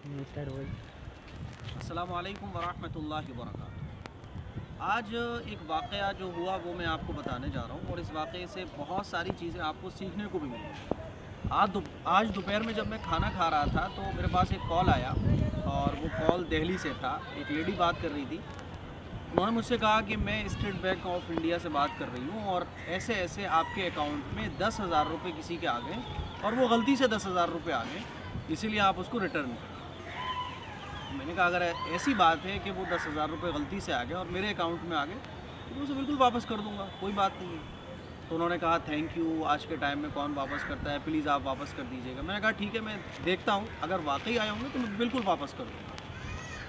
अस्सलाम वालेकुम वरहमतुल्लाहि वबरकातुहू। आज एक वाक़या जो हुआ वो मैं आपको बताने जा रहा हूँ और इस वाक़े से बहुत सारी चीज़ें आपको सीखने को भी मिली। आज दोपहर में जब मैं खाना खा रहा था तो मेरे पास एक कॉल आया और वो कॉल दिल्ली से था। एक लेडी बात कर रही थी। उन्होंने मुझसे कहा कि मैं स्टेट बैंक ऑफ इंडिया से बात कर रही हूँ और ऐसे ऐसे आपके अकाउंट में 10,000 रुपये किसी के आ गए और वो गलती से 10,000 रुपये आ गए, इसीलिए आप उसको रिटर्न करें। मैंने कहा अगर ऐसी बात है कि वो 10,000 रुपये गलती से आ गए और मेरे अकाउंट में आ गए तो उसे बिल्कुल वापस कर दूंगा, कोई बात नहीं है। तो उन्होंने कहा थैंक यू, आज के टाइम में कौन वापस करता है, प्लीज़ आप वापस कर दीजिएगा। मैंने कहा ठीक है, मैं देखता हूँ, अगर वाकई आए होंगे तो मैं बिल्कुल वापस कर दूँगा।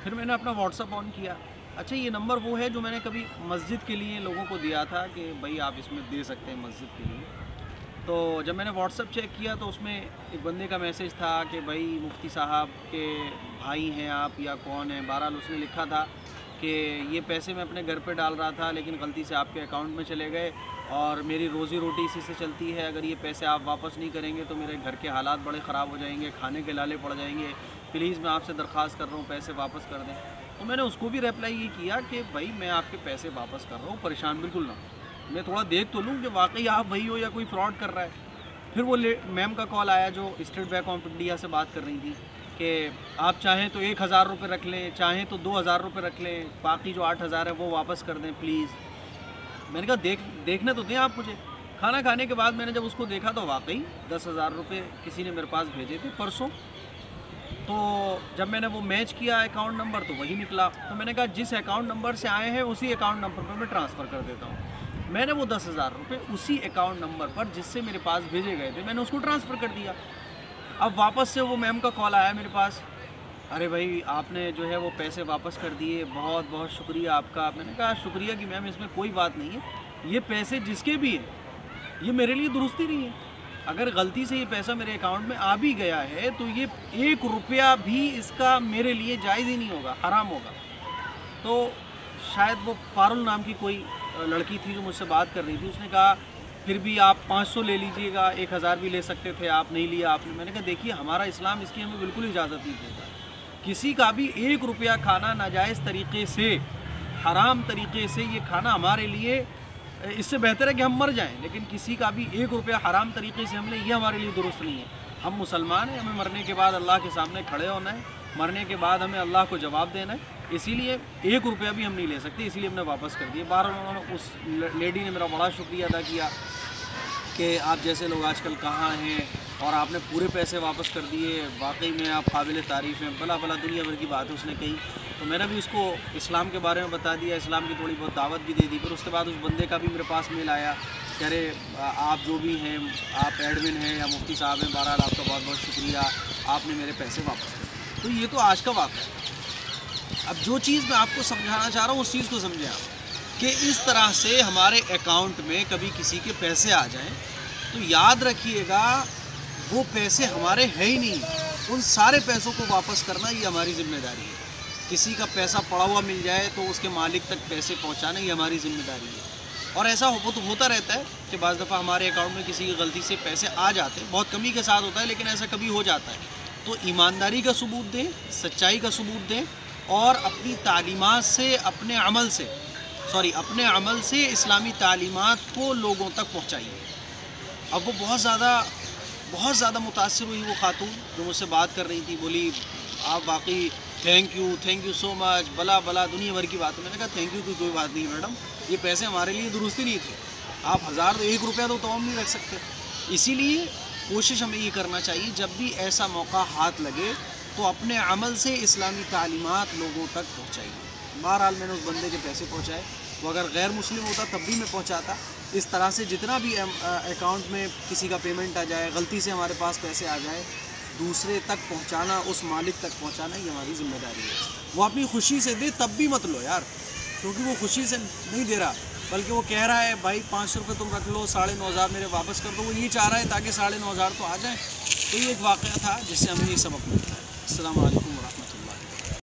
फिर मैंने अपना व्हाट्सअप ऑन किया। अच्छा, ये नंबर वो है जो मैंने कभी मस्जिद के लिए लोगों को दिया था कि भाई आप इसमें दे सकते हैं मस्जिद के लिए। तो जब मैंने व्हाट्सअप चेक किया तो उसमें एक बंदे का मैसेज था कि भाई मुफ्ती साहब के भाई हैं आप या कौन है। बहरहाल उसने लिखा था कि ये पैसे मैं अपने घर पे डाल रहा था लेकिन गलती से आपके अकाउंट में चले गए और मेरी रोज़ी रोटी इसी से चलती है। अगर ये पैसे आप वापस नहीं करेंगे तो मेरे घर के हालात बड़े ख़राब हो जाएंगे, खाने के लाले पड़ जाएंगे। प्लीज़ मैं आपसे दरख्वास्त कर रहा हूँ, पैसे वापस कर दें। तो मैंने उसको भी रिप्लाई ये किया कि भाई मैं आपके पैसे वापस कर रहा हूँ, परेशान बिल्कुल ना हो, मैं थोड़ा देख तो लूँ कि वाकई आप वही हो या कोई फ्रॉड कर रहा है। फिर वो मैम का कॉल आया जो स्टेट बैंक ऑफ इंडिया से बात कर रही थी कि आप चाहें तो 1,000 रुपये रख लें, चाहें तो 2,000 रुपये रख लें, बाकी जो 8,000 है वो वापस कर दें प्लीज़। मैंने कहा देखने तो दें आप मुझे। खाना खाने के बाद मैंने जब उसको देखा तो वाकई 10,000 रुपये किसी ने मेरे पास भेजे थे परसों। तो जब मैंने वो मैच किया अकाउंट नंबर तो वही निकला। तो मैंने कहा जिस अकाउंट नंबर से आए हैं उसी अकाउंट नंबर पर मैं ट्रांसफ़र कर देता हूँ। मैंने वो 10,000 रुपये उसी अकाउंट नंबर पर जिससे मेरे पास भेजे गए थे मैंने उसको ट्रांसफ़र कर दिया। अब वापस से वो मैम का कॉल आया मेरे पास, अरे भाई आपने जो है वो पैसे वापस कर दिए, बहुत बहुत शुक्रिया आपका। मैंने कहा शुक्रिया कि मैम इसमें कोई बात नहीं है, ये पैसे जिसके भी हैं ये मेरे लिए दुरुस्ती नहीं है। अगर गलती से ये पैसा मेरे अकाउंट में आ भी गया है तो ये 1 रुपया भी इसका मेरे लिए जायज़ ही नहीं होगा, हराम होगा। तो शायद वो पारुल नाम की कोई लड़की थी जो मुझसे बात कर रही थी, उसने कहा फिर भी आप 500 ले लीजिएगा, 1,000 भी ले सकते थे आप, नहीं लिया आपने। मैंने कहा देखिए हमारा इस्लाम इसकी हमें बिल्कुल इजाज़त नहीं देता। किसी का भी 1 रुपया खाना नाजायज़ तरीक़े से, हराम तरीक़े से ये खाना हमारे लिए, इससे बेहतर है कि हम मर जाएं, लेकिन किसी का भी 1 रुपया हराम तरीक़े से हमने, ये हमारे लिए दुरुस्त नहीं है। हम मुसलमान हैं, हमें मरने के बाद अल्लाह के सामने खड़े होना है, मरने के बाद हमें अल्लाह को जवाब देना है, इसीलिए 1 रुपया भी हम नहीं ले सकते, इसीलिए हमने वापस कर दिए। बार उन्होंने, उस लेडी ने मेरा बड़ा शुक्रिया अदा किया कि आप जैसे लोग आजकल कहाँ हैं और आपने पूरे पैसे वापस कर दिए, वाकई में आप काबिल तारीफ़ हैं। भला भला दुनिया भर की बात उसने कही। तो मैंने भी उसको इस्लाम के बारे में बता दिया, इस्लाम की थोड़ी बहुत दावत भी दे दी। फिर उसके बाद उस बंदे का भी मेरे पास मेल आया कि अरे आप जो भी हैं, आप एडमिन हैं या मुफ्ती साहब हैं, बहरहाल आपका बहुत बहुत शुक्रिया, आपने मेरे पैसे वापस कर दिए। तो ये तो आज का वाक़या है। अब जो चीज़ मैं आपको समझाना चाह रहा हूँ उस चीज़ को समझें आप, कि इस तरह से हमारे अकाउंट में कभी किसी के पैसे आ जाएं तो याद रखिएगा वो पैसे हमारे हैं ही नहीं। उन सारे पैसों को वापस करना ये हमारी ज़िम्मेदारी है। किसी का पैसा पड़ा हुआ मिल जाए तो उसके मालिक तक पैसे पहुंचाना ये हमारी ज़िम्मेदारी है। और ऐसा होता रहता है कि बाज़ दफ़ा हमारे अकाउंट में किसी की गलती से पैसे आ जाते हैं, बहुत कमी के साथ होता है लेकिन ऐसा कभी हो जाता है। तो ईमानदारी का सबूत दें, सच्चाई का सबूत दें और अपनी तालीमात से, अपने अमल से इस्लामी तालीमात को लोगों तक पहुँचाइए। अब वो बहुत ज़्यादा मुतासिर हुई वो खातून जो मुझसे बात कर रही थी, बोली आप वाकई थैंक यू सो मच, भला भला दुनिया भर की बात है। मैंने कहा थैंक यू की कोई बात नहीं मैडम, ये पैसे हमारे लिए दुरुस्ती नहीं थे। आप 1 रुपया तो हम नहीं रख सकते। इसीलिए कोशिश हमें ये करना चाहिए जब भी ऐसा मौका हाथ लगे तो अपने अमल से इस्लामी तालीमात लोगों तक पहुँचाइए। बहरहाल मैंने उस बंदे के पैसे पहुँचाए, वो अगर गैर मुस्लिम होता तब भी मैं पहुँचाता। इस तरह से जितना भी अकाउंट में किसी का पेमेंट आ जाए, गलती से हमारे पास पैसे आ जाए, दूसरे तक पहुंचाना, उस मालिक तक पहुंचाना ये हमारी ज़िम्मेदारी है। वो अपनी खुशी से दे तब भी मत लो यार, क्योंकि वो खुशी से नहीं दे रहा, बल्कि वो कह रहा है भाई 500 रुपये तुम रख लो, 9,500 मेरे वापस कर दो। वो ये चाह रहा है ताकि 9,500 तो आ जाए। तो ये एक वाक़या था जिससे हमें ये सबक मिलता है। अस्सलाम वालेकुम।